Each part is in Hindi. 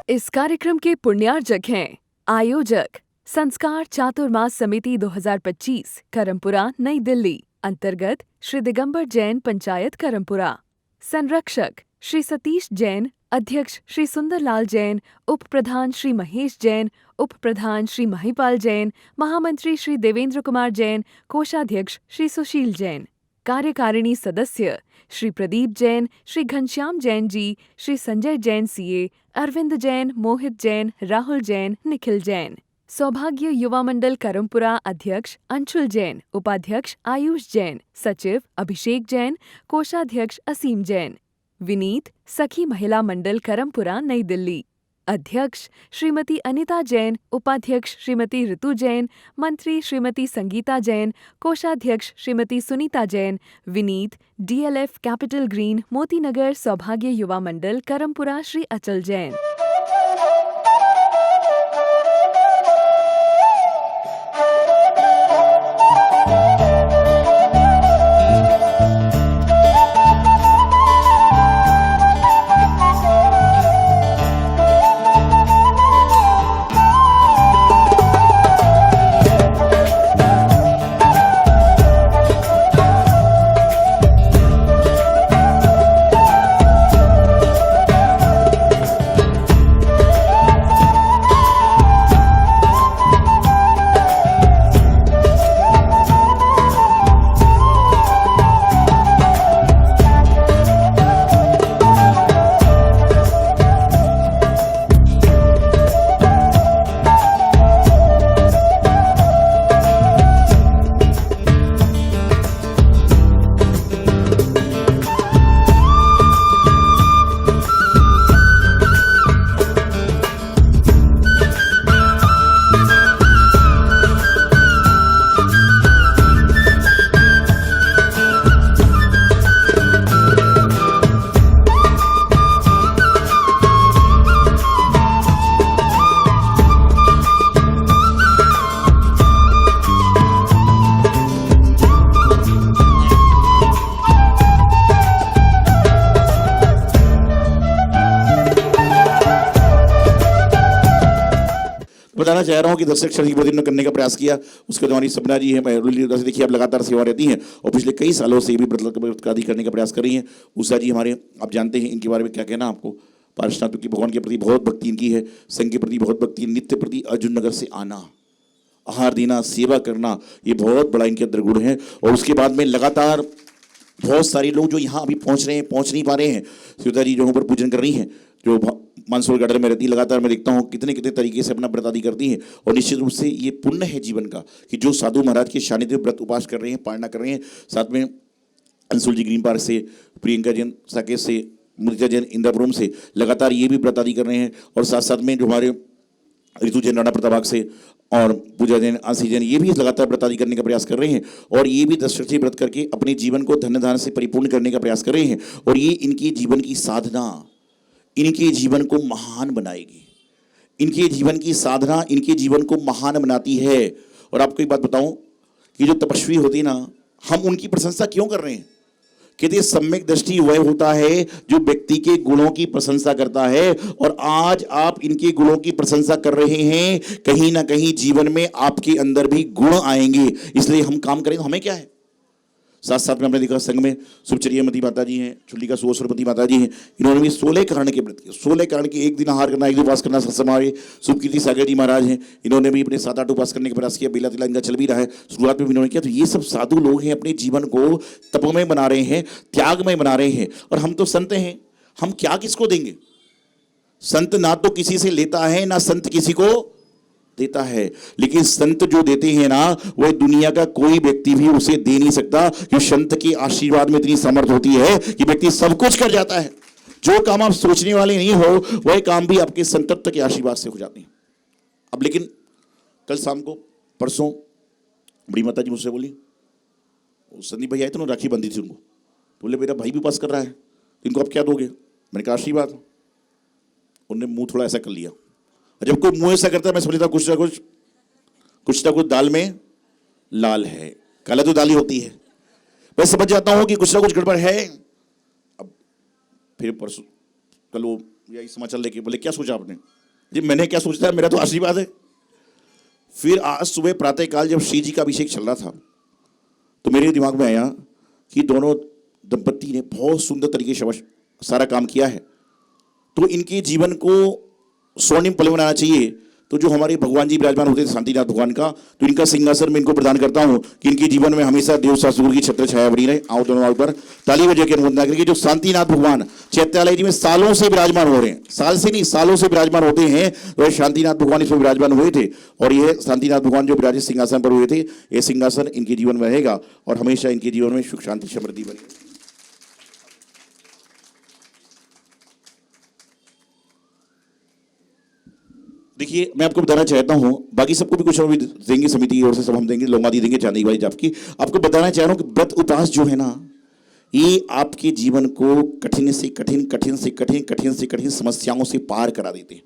इस कार्यक्रम के पुण्यार्जक हैं आयोजक संस्कार चातुर्मास समिति 2025 करमपुरा नई दिल्ली अंतर्गत श्री दिगंबर जैन पंचायत करमपुरा। संरक्षक श्री सतीश जैन, अध्यक्ष श्री सुंदरलाल जैन, उप प्रधान श्री महेश जैन, उप प्रधान श्री महिपाल जैन, महामंत्री श्री देवेंद्र कुमार जैन, कोषाध्यक्ष श्री सुशील जैन। कार्यकारिणी सदस्य श्री प्रदीप जैन, श्री घनश्याम जैन जी, श्री संजय जैन सीए, अरविंद जैन, मोहित जैन, राहुल जैन, निखिल जैन। सौभाग्य युवा मंडल करमपुरा अध्यक्ष अंशुल जैन, उपाध्यक्ष आयुष जैन, सचिव अभिषेक जैन, कोषाध्यक्ष असीम जैन। विनीत सखी महिला मंडल करमपुरा नई दिल्ली अध्यक्ष श्रीमती अनिता जैन, उपाध्यक्ष श्रीमती ऋतु जैन, मंत्री श्रीमती संगीता जैन, कोषाध्यक्ष Shrimati Sunita Jain. Vineet DLF capital green Motinagar सौभाग्य युवा मंडल करमपुरा श्री अचल जैन। बताना चाह रहा हूं कि दर्शक शरीर प्रतिदिन करने का प्रयास किया। उसके बाद हमारी सपना जी हैं, देखिए आप लगातार सेवा रहती हैं और पिछले कई सालों से भी व्रत आदि करने का प्रयास कर रही हैं। उषा जी हमारे, आप जानते हैं इनके बारे में क्या कहना आपको। पार्श्वनाथ की भगवान के प्रति बहुत भक्ति इनकी है, संघ के प्रति बहुत भक्ति, नित्य प्रति अर्जुन नगर से आना, आहार देना, सेवा करना, ये बहुत बड़ा इनके अंदर गुण है। और उसके बाद में लगातार बहुत सारे लोग जो यहाँ अभी पहुँच रहे हैं, पहुँच नहीं पा रहे हैं, सीता जी जो ऊपर पूजन कर रही हैं, जो मानसूर गार्डन में रहती है, लगातार मैं देखता हूँ कितने कितने तरीके से अपना व्रत आदि करती हैं। और निश्चित रूप से ये पुण्य है जीवन का कि जो साधु महाराज के सानिध्य में व्रत उपास कर रहे हैं, पालना कर रहे हैं। साथ में अंशुल जी ग्रीन पार्क से, प्रियंका जैन साकेत से, मुदिता जैन इंद्रपुरम से लगातार ये भी व्रत आदि कर रहे हैं। और साथ साथ में जो हमारे ऋतु जैन राणा प्रताबाग से और पूजा जैन, आंसी जैन, ये भी लगातार व्रत आदि करने का प्रयास कर रहे हैं। और ये भी 10 वर्षीय व्रत करके अपने जीवन को धन्य धान्य से परिपूर्ण करने का प्रयास कर रहे हैं। और ये इनकी जीवन की साधना इनके जीवन को महान बनाएगी। इनके जीवन की साधना इनके जीवन को महान बनाती है। और आपको एक बात बताऊं कि जो तपस्वी होती है ना, हम उनकी प्रशंसा क्यों कर रहे हैं? कहते सम्यक दृष्टि वह होता है जो व्यक्ति के गुणों की प्रशंसा करता है। और आज आप इनके गुणों की प्रशंसा कर रहे हैं, कहीं ना कहीं जीवन में आपके अंदर भी गुण आएंगे। इसलिए हम काम करें तो हमें क्या है। साथ साथ में हमने देखा संघ में सुभचर्यामती माता जी हैं, चुल्लिका सुवस्त्रपति माता जी हैं, इन्होंने भी 16 कारण के व्रत किए। 16 कारण के एक दिन आहार करना, एक दिन उपवास करना समावे। सुभकीर्ति सागर जी महाराज हैं, इन्होंने भी अपने 7-8 उपवास करने का प्रयास किया। बेला तिला इनका चल भी रहा है, शुरुआत में भी इन्होंने किया। तो ये सब साधु लोग हैं, अपने जीवन को तपमय बना रहे हैं, त्यागमय बना रहे हैं। और हम तो संत हैं, हम क्या किसको देंगे? संत ना तो किसी से लेता है, ना संत किसी को देता है। लेकिन संत जो देते हैं ना, वह दुनिया का कोई व्यक्ति भी उसे दे नहीं सकता। कि संत के आशीर्वाद में इतनी समर्थ होती है कि व्यक्ति सब कुछ कर जाता है। जो काम आप सोचने वाले नहीं हो, वह काम भी आपके संतत्व के आशीर्वाद से हो जाते हैं। अब लेकिन कल शाम को, परसों बड़ी माता जी मुझसे बोली, संदीप भाई आए थे ना, राखी बंधी थी उनको, तो बोले मेरा भाई भी पास कर रहा है, इनको आप क्या दोगे? मैंने कहा आशीर्वाद। उन्होंने मुंह थोड़ा ऐसा कर लिया। जब कोई मुंह ऐसा करता है, मैं समझता कुछ ना कुछ दाल में लाल है। काला तो दाल ही होती है। मैं समझ जाता हूं कि कुछ ना कुछ गड़बड़ है। अब फिर परसों कल वो यही समाचार लेके बोले क्या सोचा आपने? जी मैंने क्या सोचा था, मेरा तो आशीर्वाद है। फिर आज सुबह प्रातःकाल जब श्री जी का अभिषेक चल रहा था तो मेरे दिमाग में आया कि दोनों दंपत्ति ने बहुत सुंदर तरीके से सारा काम किया है, तो इनके जीवन को स्वर्णिम पल बनाना चाहिए। तो जो हमारे भगवान जी विराजमान होते थे शांतिनाथ भगवान का, तो इनका सिंहासन मैं इनको प्रदान करता हूं कि इनके जीवन में हमेशा देव ससुर की छत्र छाया बनी रहे। आओ दोनों पर ताली बजा के अनुमोदन करके। जो शांतिनाथ भगवान चैत्यालय जी में सालों से विराजमान हो रहे हैं, साल से नहीं सालों से विराजमान होते हैं, तो शांतिनाथ भगवान इसमें विराजमान हुए थे। और ये शांतिनाथ भगवान जो विराजित सिंहासन पर हुए थे, ये सिंहासन इनके जीवन में रहेगा और हमेशा इनके जीवन में सुख शांति समृद्धि बनी। देखिए मैं आपको बताना चाहता हूं, बाकी सबको भी कुछ देंगे समिति की ओर से, सब हम देंगे, लोमादी देंगे चांदी वाली जाप की। आपको बताना चाह रहा हूं कि व्रत उपवास जो है ना, ये आपके जीवन को कठिन से कठिन, कठिन से कठिन, कठिन से कठिन समस्याओं से पार करा देते हैं।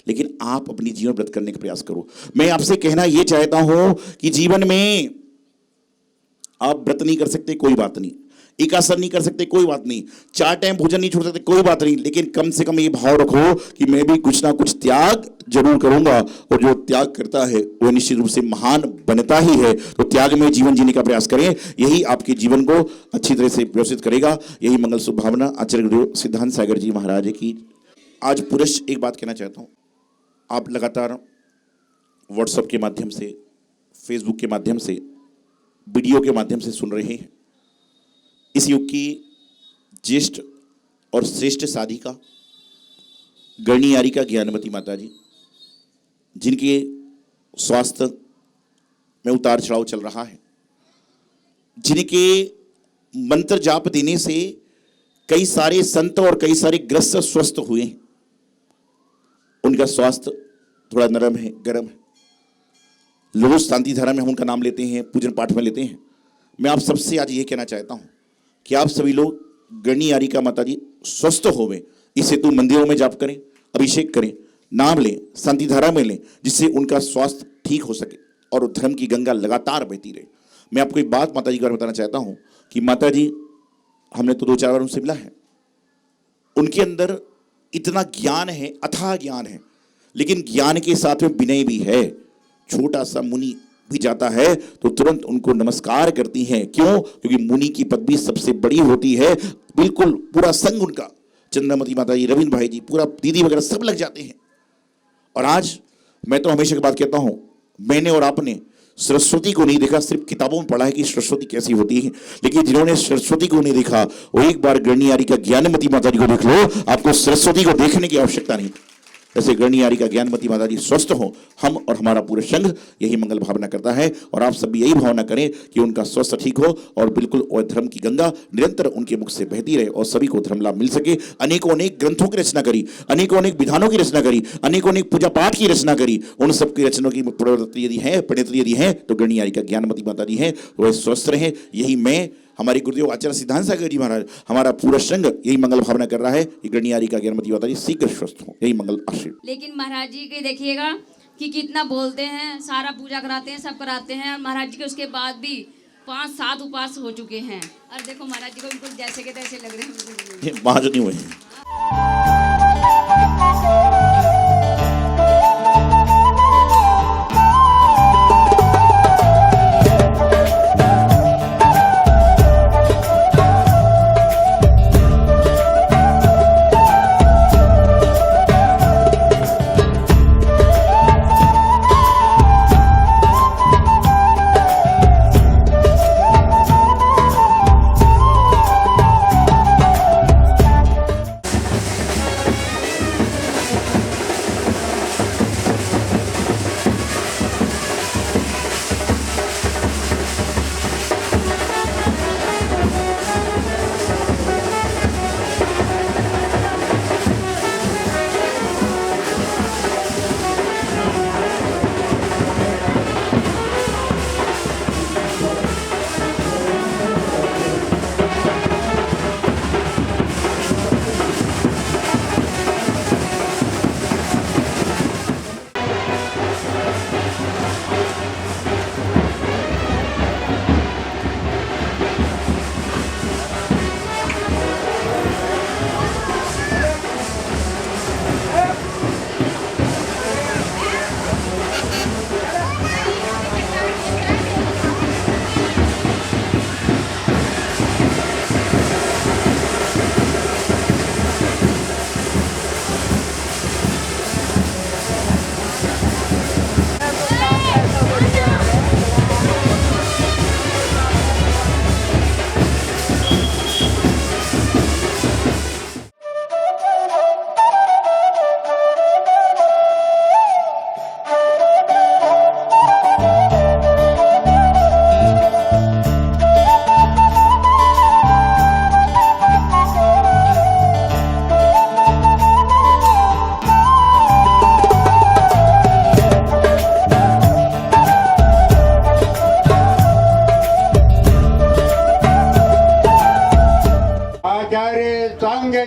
लेकिन आप अपनी जीवन व्रत करने का प्रयास करो। मैं आपसे कहना यह चाहता हूं कि जीवन में आप व्रत नहीं कर सकते, कोई बात नहीं, एकासन नहीं कर सकते, कोई बात नहीं, 4 टाइम भोजन नहीं छोड़ सकते, कोई बात नहीं, लेकिन कम से कम ये भाव रखो कि मैं भी कुछ ना कुछ त्याग जरूर करूंगा, और जो त्याग करता है वह निश्चित रूप से महान बनता ही है। तो त्याग में जीवन जीने का प्रयास करें, यही आपके जीवन को अच्छी तरह से व्यवस्थित करेगा। यही मंगल शुभ भावना आचार्य गुरु सिद्धांत सागर जी महाराज की। आज पुरुष एक बात कहना चाहता हूं, आप लगातार व्हाट्सएप के माध्यम से, फेसबुक के माध्यम से, वीडियो के माध्यम से सुन रहे हैं। इस युग की ज्येष्ठ और श्रेष्ठ साधिका गणियारिका ज्ञानमती माता जी, जिनके स्वास्थ्य में उतार चढ़ाव चल रहा है, जिनके मंत्र जाप देने से कई सारे संत और कई सारे ग्रस्त स्वस्थ हुए हैं। उनका स्वास्थ्य थोड़ा नरम है, गर्म है। लोग शांति धारा में हम उनका नाम लेते हैं, पूजन पाठ में लेते हैं। मैं आप सबसे आज ये कहना चाहता हूं कि आप सभी लोग गणियारिका माता जी स्वस्थ होवे, इस हेतु मंदिरों में जाप करें, अभिषेक करें, नाम लें, शांति धारा में लें, जिससे उनका स्वास्थ्य ठीक हो सके और धर्म की गंगा लगातार बहती रहे। मैं आपको एक बात माता जी के बारे में बताना चाहता हूं कि माता जी, हमने तो 2-4 बार उनसे मिला है, उनके अंदर इतना ज्ञान है, अथाह ज्ञान है, लेकिन ज्ञान के साथ में विनय भी है। छोटा सा मुनि भी जाता है तो तुरंत उनको नमस्कार करती हैं। क्यों? क्योंकि मुनि की पदवी सबसे बड़ी होती है। बिल्कुल पूरा संग उनका, चंद्रमती माता जी, रविंद्र भाई जी, पूरा दीदी वगैरह सब लग जाते हैं। और आज मैं तो हमेशा की बात कहता हूं, मैंने और आपने सरस्वती को नहीं देखा, सिर्फ किताबों में पढ़ा है कि सरस्वती कैसी होती है, लेकिन जिन्होंने सरस्वती को नहीं देखा वो एक बार गणियारिका ज्ञानमती माता जी को देख लो, आपको सरस्वती को देखने की आवश्यकता नहीं। जैसे गणियारिका ज्ञानमती माता जी स्वस्थ हो, हम और हमारा पूरा संघ यही मंगल भावना करता है। और आप सब भी यही भावना करें कि उनका स्वास्थ्य ठीक हो और बिल्कुल और धर्म की गंगा निरंतर उनके मुख से बहती रहे और सभी को धर्म लाभ मिल सके। अनेकों अनेक ग्रंथों की रचना करी, अनेकों अनेक विधानों की रचना करी, अनेकों अनेक पूजा पाठ की रचना करी। उन सब की रचनाओं की प्रवृत्ति यदि है, पंडित यदि है, तो गणियारिका ज्ञानमती माता जी हैं, वह स्वस्थ रहे। यही मैं, हमारे गुरुदेव आचार्य सिद्धांत सागर जी महाराज, हमारा पूरा संघ यही मंगल भावना कर रहा है कि गणियारिका ज्ञानमती माता जी शीघ्र स्वस्थ हो। यही मंगल आशीर्वाद। लेकिन महाराज जी के देखिएगा कि कितना बोलते हैं, सारा पूजा कराते हैं, सब कराते हैं, और महाराज जी के उसके बाद भी 5-7 उपवास हो चुके हैं। और देखो महाराज जी को बिल्कुल जैसे के तैसे लग रहे हैं, वहां जो नहीं हुए हैं।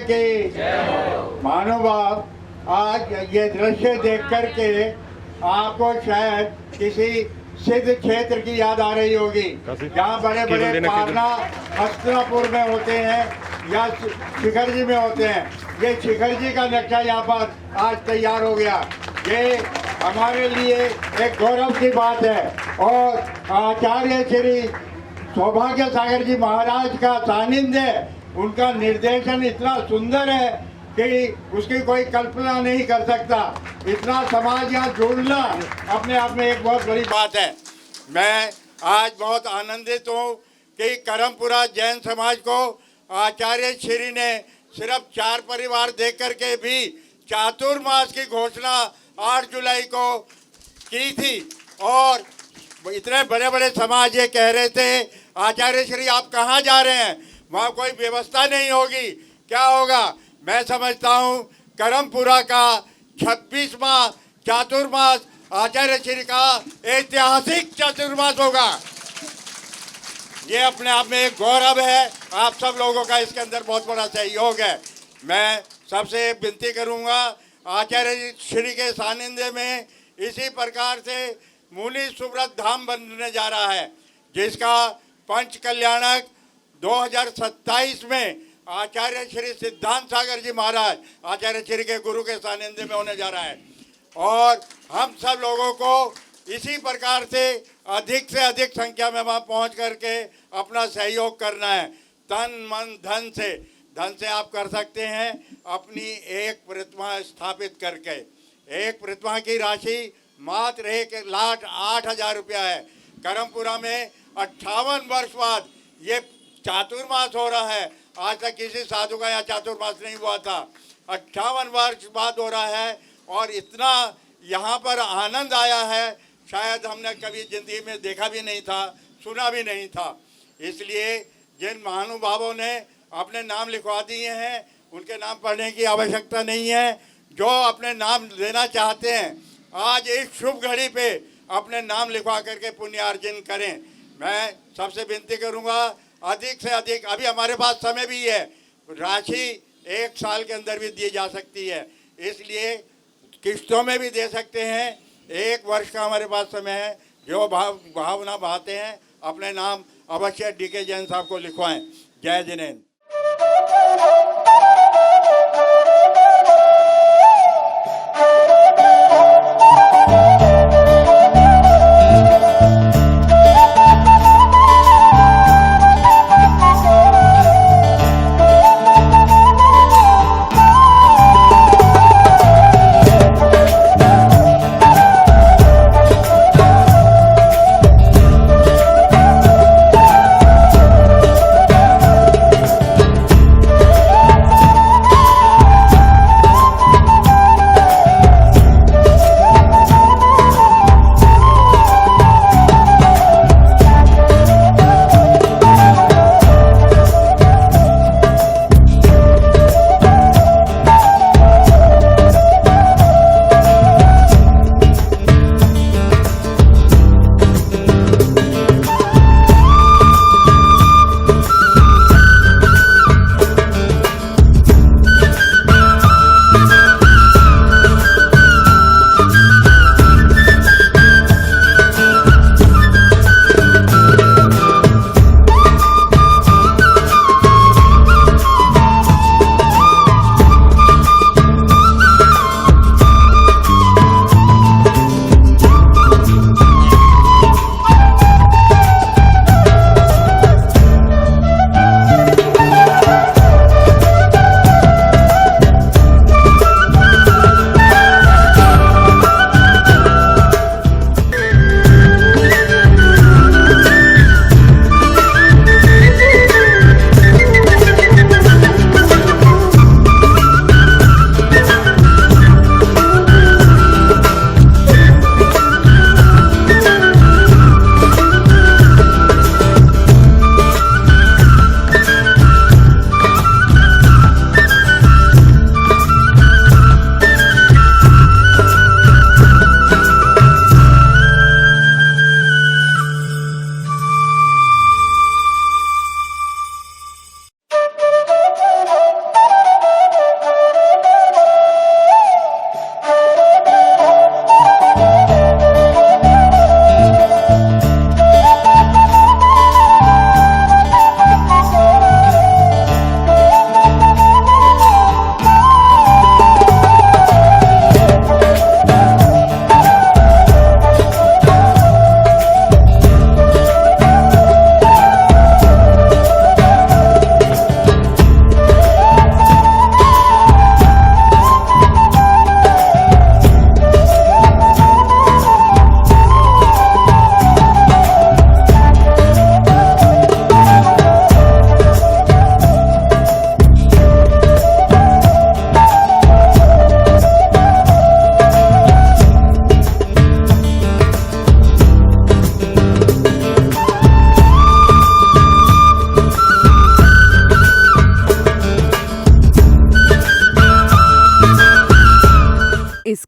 की महानुभाव, आज ये दृश्य देख करके आपको शायद किसी सिद्ध क्षेत्र की याद आ रही होगी, जहाँ बड़े बड़े पारना हस्तिनापुर में होते हैं या शिखर जी में होते हैं। ये शिखर जी का नक्शा यहाँ पर आज तैयार हो गया। ये हमारे लिए एक गौरव की बात है। और आचार्य श्री सौभाग्य सागर जी महाराज का सानिध्य, उनका निर्देशन इतना सुंदर है कि उसकी कोई कल्पना नहीं कर सकता। इतना समाज यहाँ जुड़ना अपने आप में एक बहुत बड़ी बात है। मैं आज बहुत आनंदित हूँ कि करमपुरा जैन समाज को आचार्य श्री ने सिर्फ 4 परिवार देख करके भी चातुर्मास की घोषणा 8 जुलाई को की थी। और इतने बड़े बड़े समाज ये कह रहे थे, आचार्य श्री आप कहाँ जा रहे हैं, वहाँ कोई व्यवस्था नहीं होगी, क्या होगा। मैं समझता हूँ करमपुरा का 26वां चातुर्मास आचार्य श्री का ऐतिहासिक चातुर्मास होगा। ये अपने आप में एक गौरव है। आप सब लोगों का इसके अंदर बहुत बड़ा सहयोग है। मैं सबसे विनती करूँगा, आचार्य श्री के सानिध्य में इसी प्रकार से मुनि सुब्रत धाम बनने जा रहा है, जिसका पंच कल्याणक 2027 में आचार्य श्री सिद्धांत सागर जी महाराज आचार्य श्री के गुरु के सानिध्य में होने जा रहा है। और हम सब लोगों को इसी प्रकार से अधिक संख्या में वहाँ पहुँच करके अपना सहयोग करना है। तन मन धन से आप कर सकते हैं। अपनी एक प्रतिमा स्थापित करके, एक प्रतिमा की राशि मात्र 1,08,000 रुपया है। करमपुरा में 58 वर्ष बाद ये चातुर्मास हो रहा है। आज तक किसी साधु का यहाँ चातुर्मास नहीं हुआ था। 58 वर्ष बाद हो रहा है और इतना यहाँ पर आनंद आया है, शायद हमने कभी जिंदगी में देखा भी नहीं था, सुना भी नहीं था। इसलिए जिन महानुभावों ने अपने नाम लिखवा दिए हैं, उनके नाम पढ़ने की आवश्यकता नहीं है। जो अपने नाम लेना चाहते हैं, आज इस शुभ घड़ी पे अपने नाम लिखवा करके पुण्यार्जन करें। मैं सबसे विनती करूंगा, अधिक से अधिक, अभी हमारे पास समय भी है, राशि 1 साल के अंदर भी दी जा सकती है, इसलिए किस्तों में भी दे सकते हैं। 1 वर्ष का हमारे पास समय है। जो भावना बहाते हैं, अपने नाम अवश्य DK जैन साहब को लिखवाएं। जय जिनेन्द्र।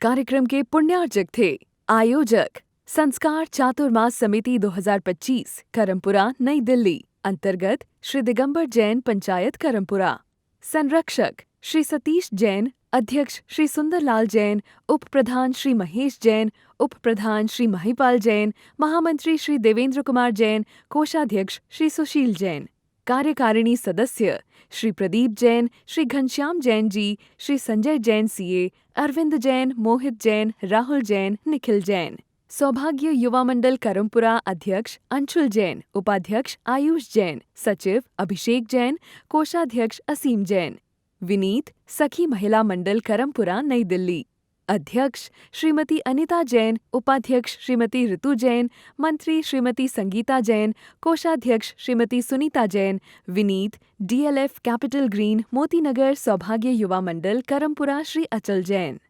कार्यक्रम के पुण्यार्जक थे आयोजक संस्कार चातुर्मास समिति 2025 करमपुरा नई दिल्ली अंतर्गत श्री दिगंबर जैन पंचायत करमपुरा। संरक्षक श्री सतीश जैन, अध्यक्ष श्री सुंदरलाल जैन, उप प्रधान श्री महेश जैन, उप प्रधान श्री महिपाल जैन, महामंत्री श्री देवेंद्र कुमार जैन, कोषाध्यक्ष श्री सुशील जैन। कार्यकारिणी सदस्य श्री प्रदीप जैन, श्री घनश्याम जैन जी, श्री संजय जैन सीए, अरविंद जैन, मोहित जैन, राहुल जैन, निखिल जैन। सौभाग्य युवा मंडल करमपुरा अध्यक्ष अंशुल जैन, उपाध्यक्ष आयुष जैन, सचिव अभिषेक जैन, कोषाध्यक्ष असीम जैन। विनीत सखी महिला मंडल करमपुरा नई दिल्ली अध्यक्ष श्रीमती अनिता जैन, उपाध्यक्ष श्रीमती ऋतु जैन, मंत्री श्रीमती संगीता जैन, कोषाध्यक्ष Shrimati Sunita Jain. Vineet DLF capital green Motinagar सौभाग्य युवा मंडल करमपुरा श्री अचल जैन।